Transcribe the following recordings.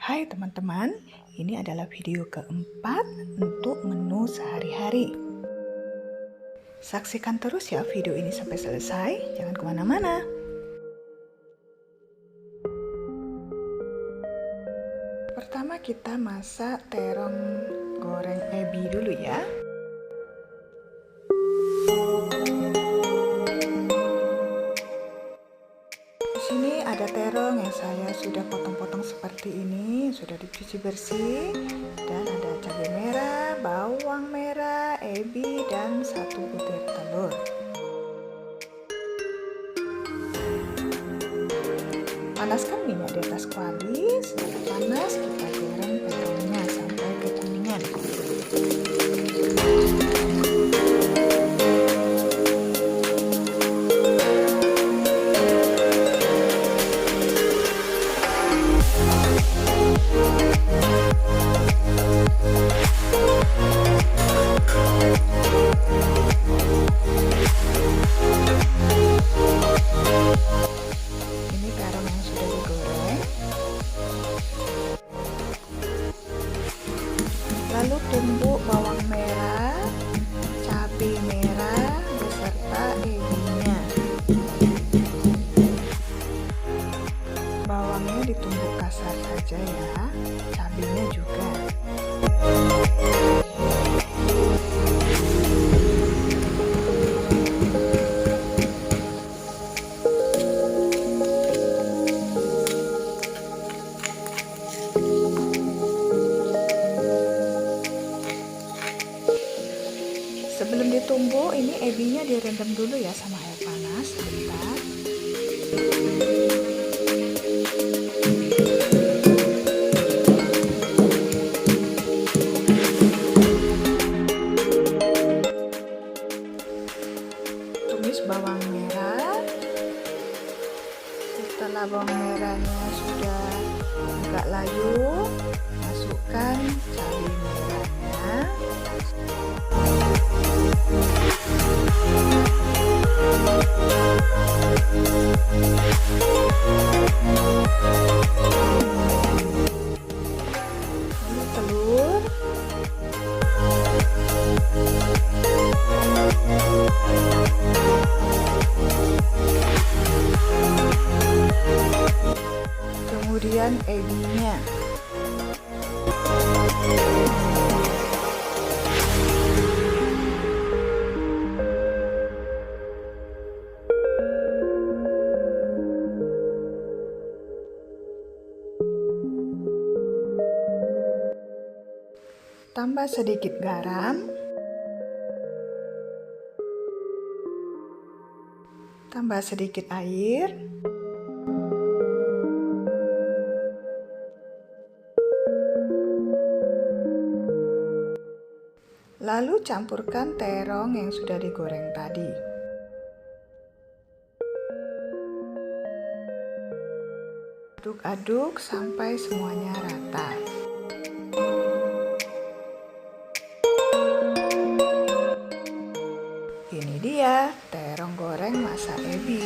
Hai teman-teman, ini adalah video keempat untuk menu sehari-hari. Saksikan terus ya video ini sampai selesai, jangan kemana-mana. Pertama kita masak terong goreng ebi dulu ya. Ini ada terong yang saya sudah potong-potong seperti ini, sudah dicuci bersih, dan ada cabai merah, bawang merah, ebi, dan 1 butir telur. Panaskan minyak di atas kuali, setelah panas kita goreng terongnya sampai kekuningan. Lalu tumbuk bawang merah, cabai merah, beserta ebinya. Bawangnya ditumbuk kasar saja ya, cabainya juga. Sebelum ditumbuk, ini ebinya direndam dulu ya sama air panas sebentar. Tumis bawang merah. Setelah bawang merahnya sudah agak layu, masukkan cabai merahnya. Lalu telur. Kemudian ebinya. Tambah sedikit garam, tambah sedikit air, lalu campurkan terong yang sudah digoreng tadi. Aduk-aduk sampai semuanya rata. Ini dia terong goreng masak ebi.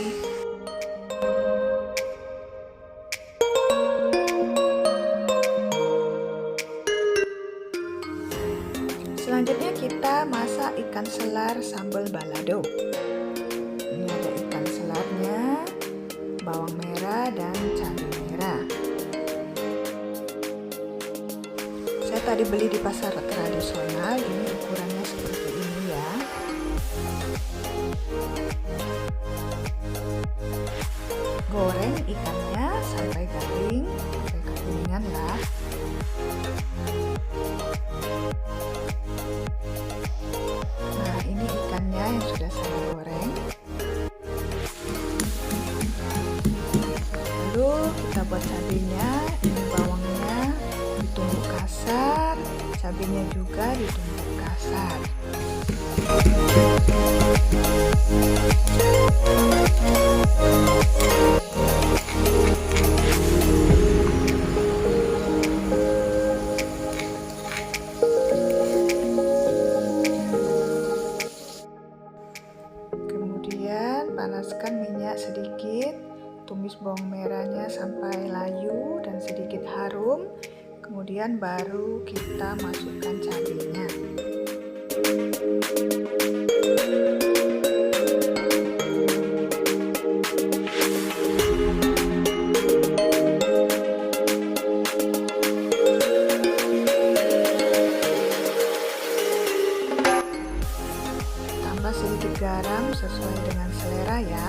Selanjutnya kita masak ikan selar sambal balado. Ini ada ikan selarnya, bawang merah dan cabai merah. Saya tadi beli di pasar tradisional, ini ukurannya seperti ini ya. Goreng ikannya sampai garing, sampai kekuningan lah. Nah, ini ikannya yang sudah saya goreng. Lalu kita buat cabenya. Ini bawangnya ditumbuk kasar, cabenya juga ditumbuk kasar. Kemudian panaskan minyak sedikit, tumis bawang merahnya sampai layu dan sedikit harum. jagung, kemudian baru kita masukkan cabenya. Tambah sedikit garam sesuai dengan selera ya.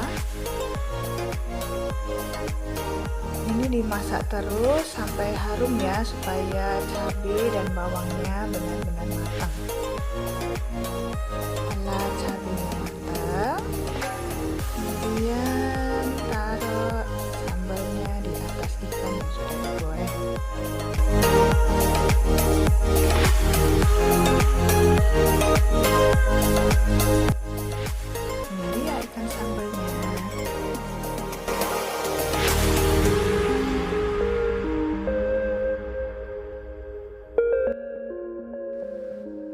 Ini dimasak terus sampai harum ya, supaya cabai dan bawangnya benar-benar matang. Setelah cabainya matang, kemudian taruh sambalnya di atas ikan yang sudah digoreng. Ini dia ikan sambalnya.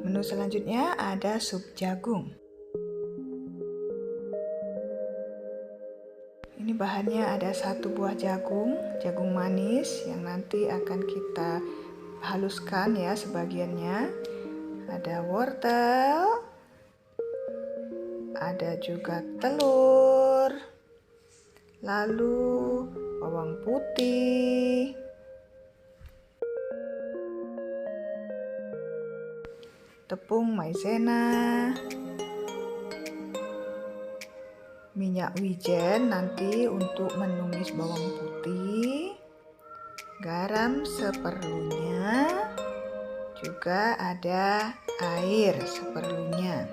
Menu selanjutnya ada sup jagung. Ini bahannya ada 1 buah jagung, jagung manis yang nanti akan kita haluskan ya sebagiannya. Ada wortel, ada juga telur, lalu bawang putih, tepung maizena, minyak wijen nanti untuk menumis bawang putih, garam seperlunya, juga ada air seperlunya.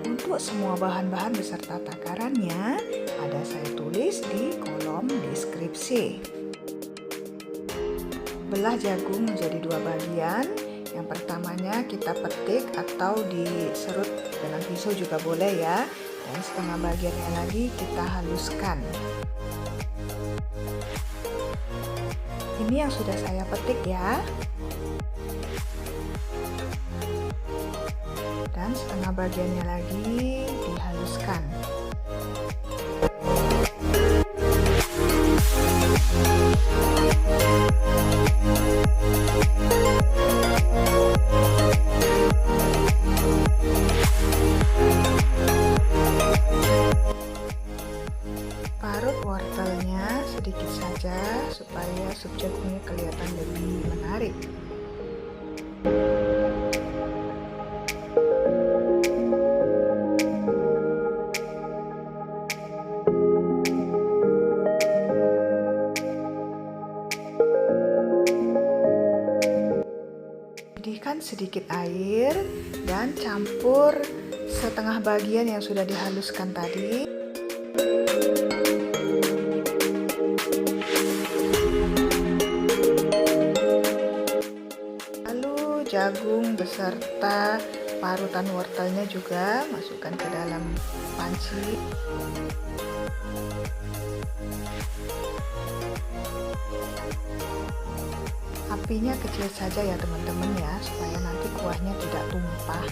Untuk semua bahan-bahan beserta takarannya ada saya tulis di kolom deskripsi. Belah jagung menjadi 2 bagian. Yang pertamanya kita petik atau diserut dengan pisau juga boleh ya. Dan setengah bagiannya lagi kita haluskan. Ini yang sudah saya petik ya. Dan setengah bagiannya lagi dihaluskan. Parut wortelnya sedikit saja supaya sup jagungnya kelihatan lebih menarik. Mendidihkan sedikit air dan campur setengah bagian yang sudah dihaluskan tadi. Lalu jagung beserta parutan wortelnya juga masukkan ke dalam panci. Apinya kecil saja ya teman-teman ya, supaya nanti kuahnya tidak tumpah.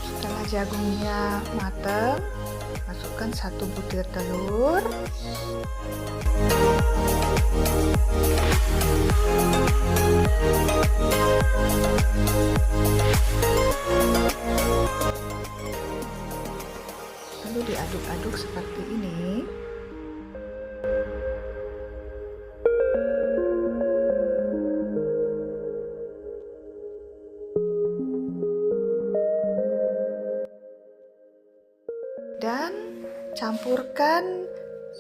Setelah jagungnya matang, masukkan 1 butir telur. Lalu diaduk-aduk seperti ini. Dan campurkan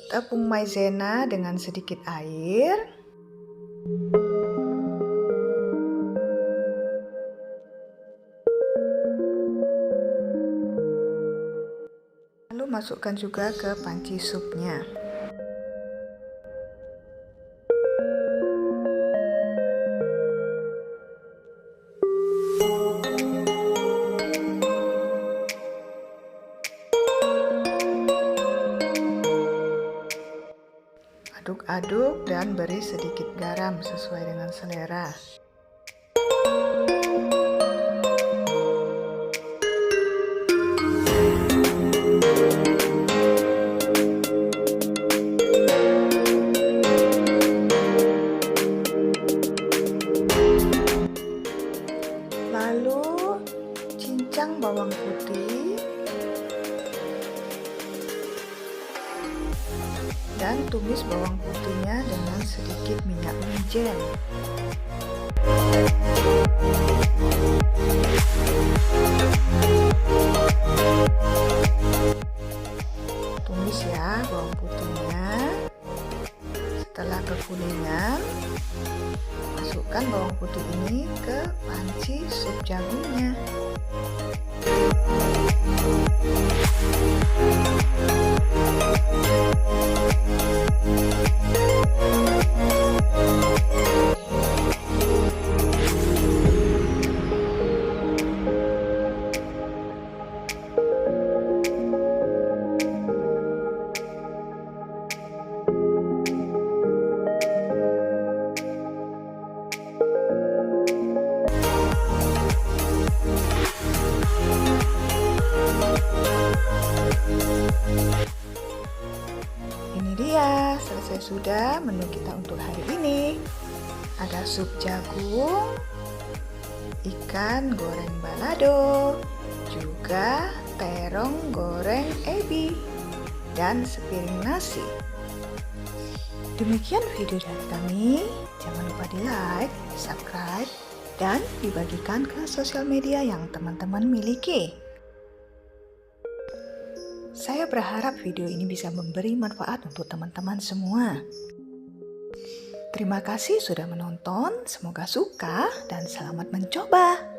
tepung maizena dengan sedikit air. Lalu masukkan juga ke panci supnya. Aduk-aduk dan beri sedikit garam sesuai dengan selera. cincang bawang putih, dan tumis bawang putihnya dengan sedikit minyak wijen. Tumis ya bawang putihnya. Setelah kekuningan, masukkan bawang putih ini ke panci sup jagungnya. Ini dia, selesai sudah menu kita untuk hari ini. Ada sup jagung, ikan goreng balado, juga terong goreng ebi, dan sepiring nasi. Demikian video dari kami. Jangan lupa di like, subscribe, dan dibagikan ke sosial media yang teman-teman miliki. Saya berharap video ini bisa memberi manfaat untuk teman-teman semua. Terima kasih sudah menonton, semoga suka dan selamat mencoba.